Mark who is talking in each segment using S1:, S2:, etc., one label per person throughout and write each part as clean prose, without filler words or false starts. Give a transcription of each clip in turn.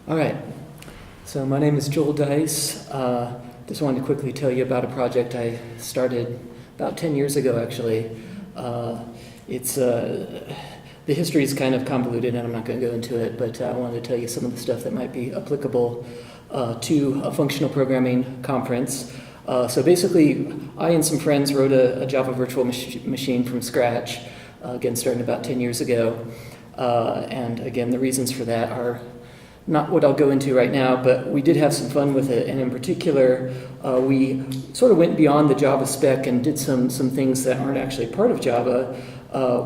S1: All right, so my name is Joel Dice. Just wanted to quickly tell you about a project I started about 10 years ago, actually. The history is kind of convoluted, and I'm not going to go into it, but I wanted to tell you some of the stuff that might be applicable to a functional programming conference. So basically, I and some friends wrote a Java virtual machine from scratch, again, starting about 10 years ago. And again, the reasons for that are not what I'll go into right now, but we did have some fun with it, and in particular, we sort of went beyond the Java spec and did some things that aren't actually part of Java,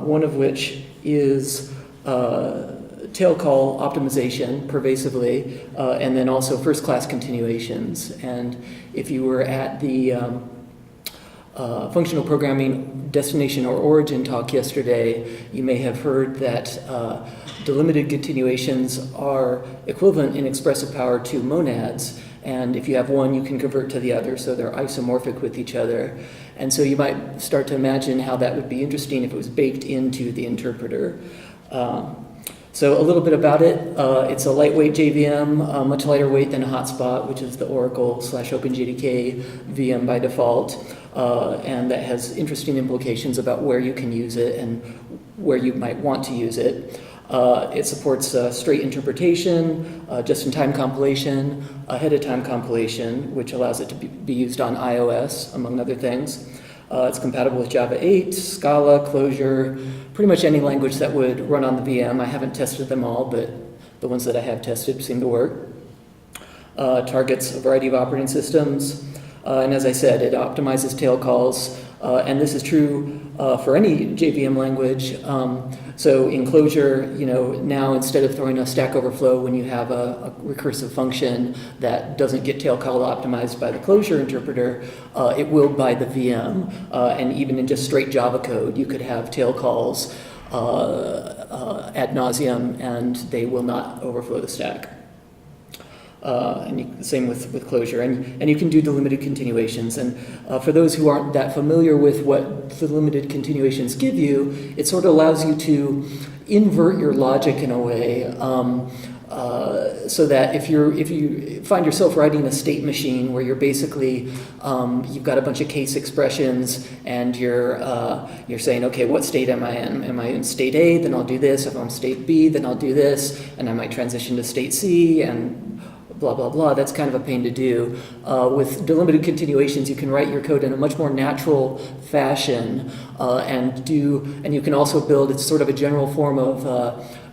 S1: one of which is tail call optimization pervasively, and then also first-class continuations. And if you were at the functional programming destination or origin talk yesterday, you may have heard that delimited continuations are equivalent in expressive power to monads, and if you have one, you can convert to the other, so they're isomorphic with each other. And so you might start to imagine how that would be interesting if it was baked into the interpreter. So a little bit about it. It's a lightweight JVM, much lighter weight than a hotspot, which is the Oracle/OpenJDK VM by default, and that has interesting implications about where you can use it and where you might want to use it. It supports straight interpretation, just-in-time compilation, ahead-of-time compilation, which allows it to be used on iOS, among other things. It's compatible with Java 8, Scala, Clojure, pretty much any language that would run on the VM. I haven't tested them all, but the ones that I have tested seem to work. Targets a variety of operating systems. And as I said, it optimizes tail calls. And this is true for any JVM language. So in Clojure, now instead of throwing a Stack Overflow when you have a recursive function that doesn't get tail call optimized by the Clojure interpreter, it will by the VM. And even in just straight Java code, you could have tail calls ad nauseum, and they will not overflow the stack. Same with Clojure, and you can do delimited continuations. And for those who aren't that familiar with what delimited continuations give you, it sort of allows you to invert your logic in a way, so that if you find yourself writing a state machine where you're basically you've got a bunch of case expressions and you're saying, okay, what state am I in? Am I in state A? Then I'll do this. If I'm state B, then I'll do this, and I might transition to state C and blah, blah, blah. That's kind of a pain to do. With delimited continuations, you can write your code in a much more natural fashion, and you can also build, it's sort of a general form of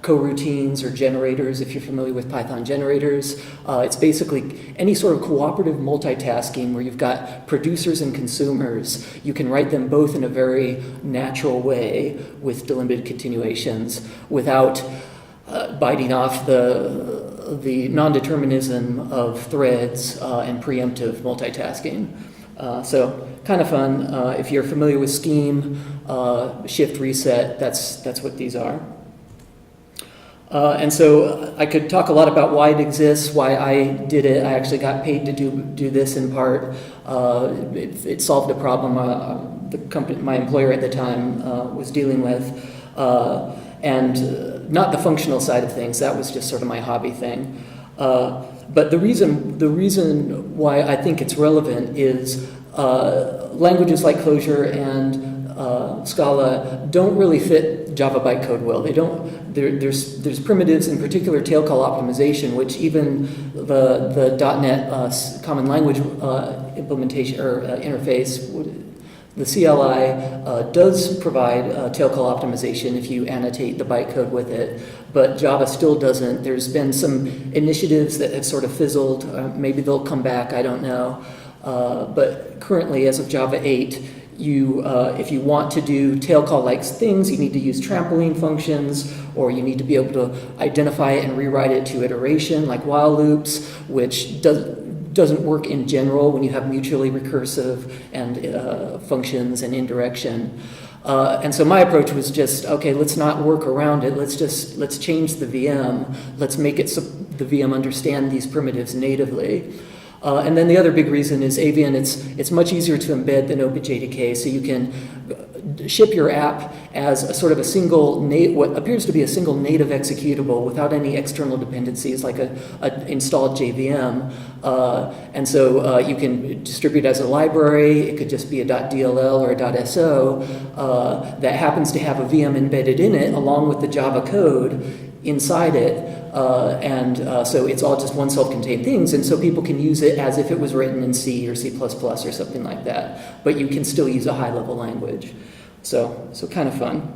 S1: coroutines or generators, if you're familiar with Python generators. It's basically any sort of cooperative multitasking where you've got producers and consumers. You can write them both in a very natural way with delimited continuations without biting off the non-determinism of threads and preemptive multitasking. So kind of fun. If you're familiar with scheme, shift reset, that's what these are. And so I could talk a lot about why it exists, why I did it. I actually got paid to do this in part. It solved a problem the company, my employer at the time, was dealing with. And not the functional side of things. That was just sort of my hobby thing. But the reason why I think it's relevant is languages like Clojure and Scala don't really fit Java bytecode well. They don't. There's primitives, in particular tail call optimization, which even the .NET Common Language implementation or interface. The CLI does provide tail call optimization if you annotate the bytecode with it, but Java still doesn't. There's been some initiatives that have sort of fizzled. Maybe they'll come back, I don't know. But currently, as of Java 8, if you want to do tail call-like things, you need to use trampoline functions, or you need to be able to identify it and rewrite it to iteration, like while loops, which doesn't work in general when you have mutually recursive and functions and indirection. And so my approach was just, okay, let's not work around it. Let's change the VM. Let's make it so the VM understand these primitives natively. And then the other big reason is Avian. It's much easier to embed than OpenJDK, so you can ship your app as a sort of a single, what appears to be a single native executable without any external dependencies, like a installed JVM. And so you can distribute as a library. It could just be a .dll or a .so that happens to have a VM embedded in it along with the Java code inside it. So it's all just one self-contained things, and so people can use it as if it was written in C or C++ or something like that, but you can still use a high-level language. So kind of fun.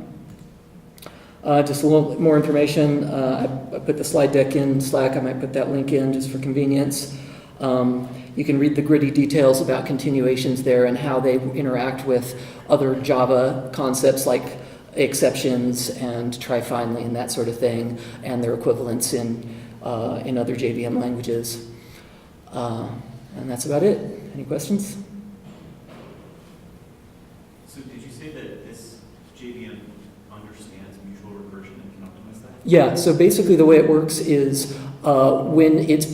S1: Just a little more information. I put the slide deck in Slack. I might put that link in just for convenience. You can read the gritty details about continuations there and how they interact with other Java concepts like exceptions and try finally and that sort of thing, and their equivalents in other JVM languages. And that's about it. Any questions?
S2: So did you say that this JVM understands mutual recursion and can optimize that?
S1: Yeah, so basically the way it works is when it's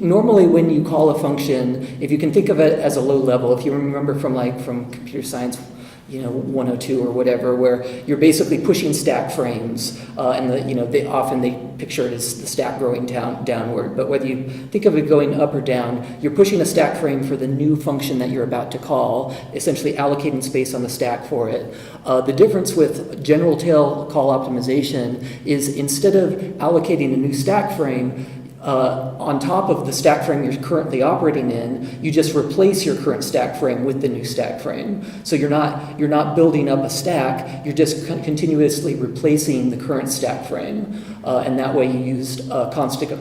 S1: normally when you call a function, if you can think of it as a low level, if you remember from computer science 102 or whatever, where you're basically pushing stack frames, and they picture it as the stack growing downward. But whether you think of it going up or down, you're pushing a stack frame for the new function that you're about to call, essentially allocating space on the stack for it. The difference with general tail call optimization is instead of allocating a new stack frame, on top of the stack frame you're currently operating in, you just replace your current stack frame with the new stack frame. So you're not building up a stack, you're just continuously replacing the current stack frame. And that way you used a constant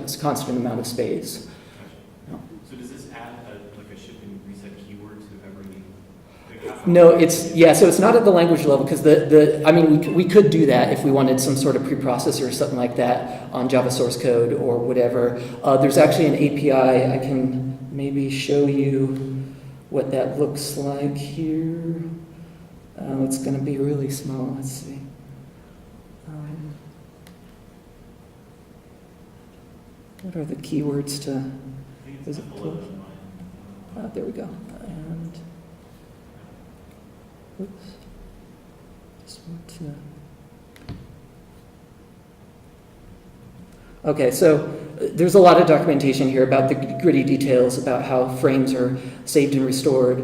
S1: amount of space.
S2: Gotcha. So does this add a shift and reset keyword to every...
S1: No, so it's not at the language level, because we could do that if we wanted some sort of preprocessor or something like that on Java source code or whatever. There's actually an API. I can maybe show you what that looks like here. It's going to be really small. Let's see. What are the keywords to? Is it close? There we go. And oops. Just want to. Okay, so there's a lot of documentation here about the gritty details about how frames are saved and restored.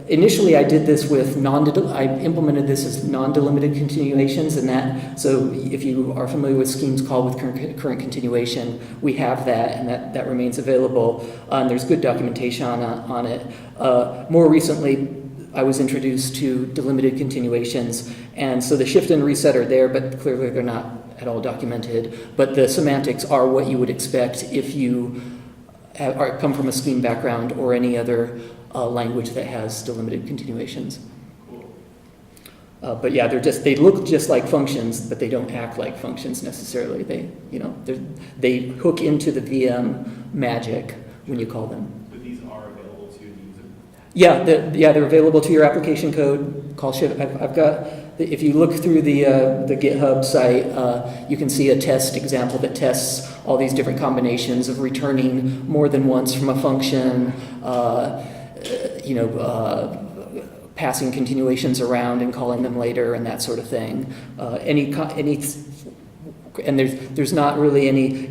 S1: Initially I did this with I implemented this as non-delimited continuations, and that, so if you are familiar with schemes called with current continuation, we have that, and that remains available. And there's good documentation on it. More recently, I was introduced to delimited continuations, and so the shift and reset are there, but clearly they're not at all documented. But the semantics are what you would expect if you come from a scheme background or any other language that has delimited continuations.
S2: Cool.
S1: But yeah, they look just like functions, but they don't act like functions necessarily. They hook into the VM magic when you call them.
S2: But these are available to the user?
S1: Yeah, they're available to your application code. Call shift. I've got. If you look through the GitHub site, you can see a test example that tests all these different combinations of returning more than once from a function, passing continuations around and calling them later and that sort of thing. And there's not really any,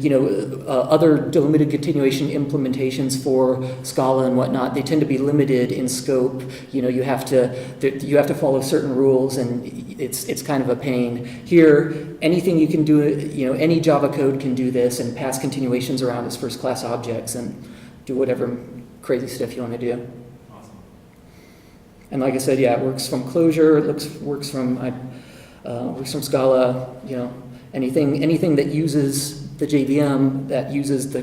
S1: other delimited continuation implementations for Scala and whatnot. They tend to be limited in scope. You have to follow certain rules, and it's kind of a pain. Here, anything you can do, any Java code can do this and pass continuations around as first-class objects and do whatever crazy stuff you want to do.
S2: Awesome.
S1: And like I said, it works from Clojure. It works from Scala. Anything that uses the JVM, that uses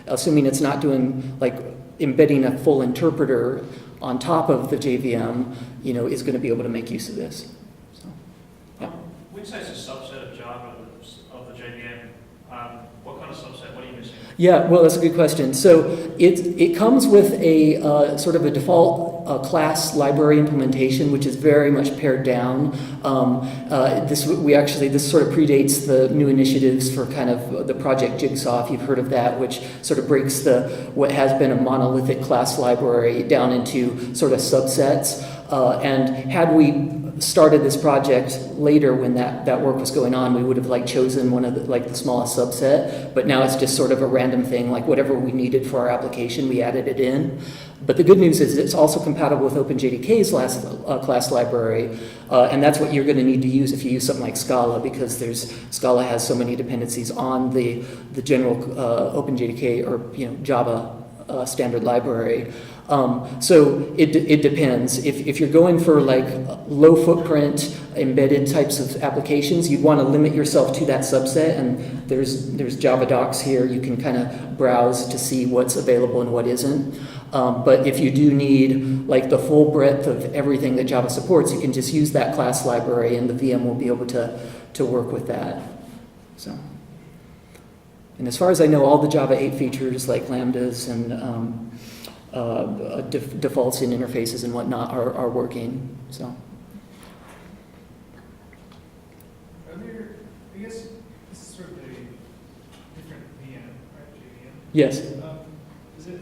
S1: assuming it's not doing like embedding a full interpreter on top of the JVM, is going to be able to make use of this. So, yeah.
S3: When you say it's a subset of Java of the JVM, what kind of subset? What are you missing?
S1: Yeah, well, that's a good question. So it comes with a sort of a default class library implementation, which is very much pared down. This sort of predates the new initiatives for kind of the Project Jigsaw, if you've heard of that, which sort of breaks what has been a monolithic class library down into sort of subsets. And had we started this project later when that work was going on, we would have like chosen one of the smallest subset, but now it's just sort of a random thing, like whatever we needed for our application, we added it in. But the good news is it's also compatible with OpenJDK's class library, and that's what you're going to need to use if you use something like Scala, because Scala has so many dependencies on the general OpenJDK or Java standard library. So it depends. If you're going for like low footprint embedded types of applications, you'd want to limit yourself to that subset, and there's Java docs here. You can kind of browse to see what's available and what isn't. But if you do need like the full breadth of everything that Java supports, you can just use that class library, and the VM will be able to work with that. So. And as far as I know, all the Java 8 features like lambdas and defaults in interfaces and whatnot are working. So.
S4: Are there, I guess this is sort of a different VM, right? JVM?
S1: Yes.
S4: Is it,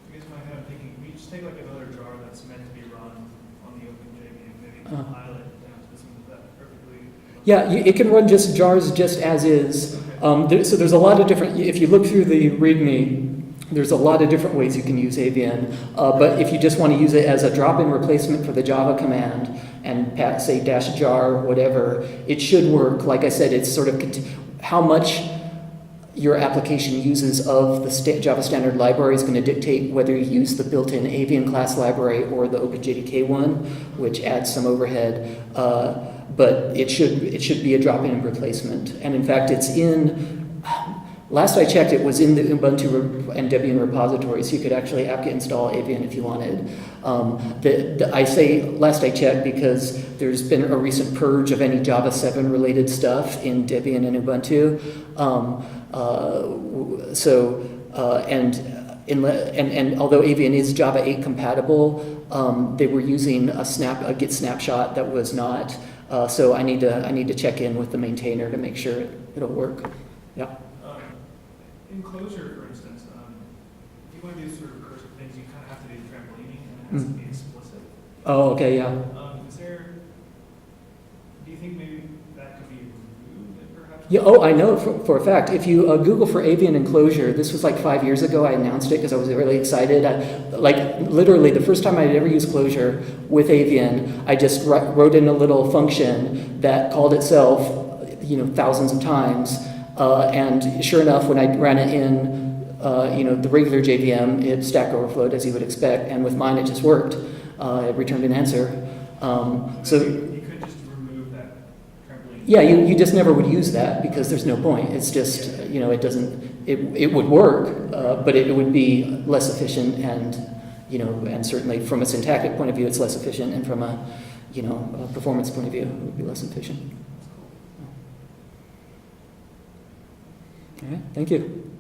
S4: I guess in my head I'm thinking, we just take like another jar that's meant to be run on the open JVM, maybe compile it down to this one, is that perfectly?
S1: Yeah, it can run just jars just as is.
S4: Okay.
S1: So there's a lot of different, if you look through the README, there's a lot of different ways you can use Avian. But if you just want to use it as a drop-in replacement for the Java command and say -jar, whatever, it should work. Like I said, it's sort of how much your application uses of the Java standard library is going to dictate whether you use the built-in Avian class library or the OpenJDK one, which adds some overhead. But it should be a drop-in replacement. And in fact, it's in, last I checked, it was in the Ubuntu and Debian repository, so you could actually apt-get install Avian if you wanted. I say last I checked because there's been a recent purge of any Java 7 related stuff in Debian and Ubuntu. And although Avian is Java 8 compatible, they were using a Git snapshot that was not. So I need to check in with the maintainer to make sure it'll work. Yeah.
S4: In Clojure, for instance, if you want to do sort of recursive things, you kind of have to do trampolining, and it has to be explicit.
S1: Oh, okay, yeah.
S4: Do you think maybe that could be removed, perhaps?
S1: Yeah. Oh, I know for a fact. If you Google for Avian enclosure, this was like 5 years ago. I announced it because I was really excited. Literally, the first time I'd ever used Clojure with Avian, I just wrote in a little function that called itself, thousands of times. And sure enough, when I ran it in, the regular JVM, it stack overflowed as you would expect, and with mine it just worked. It returned an answer.
S4: So you could just remove that trampoline.
S1: Yeah, you just never would use that because there's no point. It's just it doesn't. It would work, but it would be less efficient, and and certainly from a syntactic point of view, it's less efficient, and from a performance point of view, it would be less efficient. All right, thank you.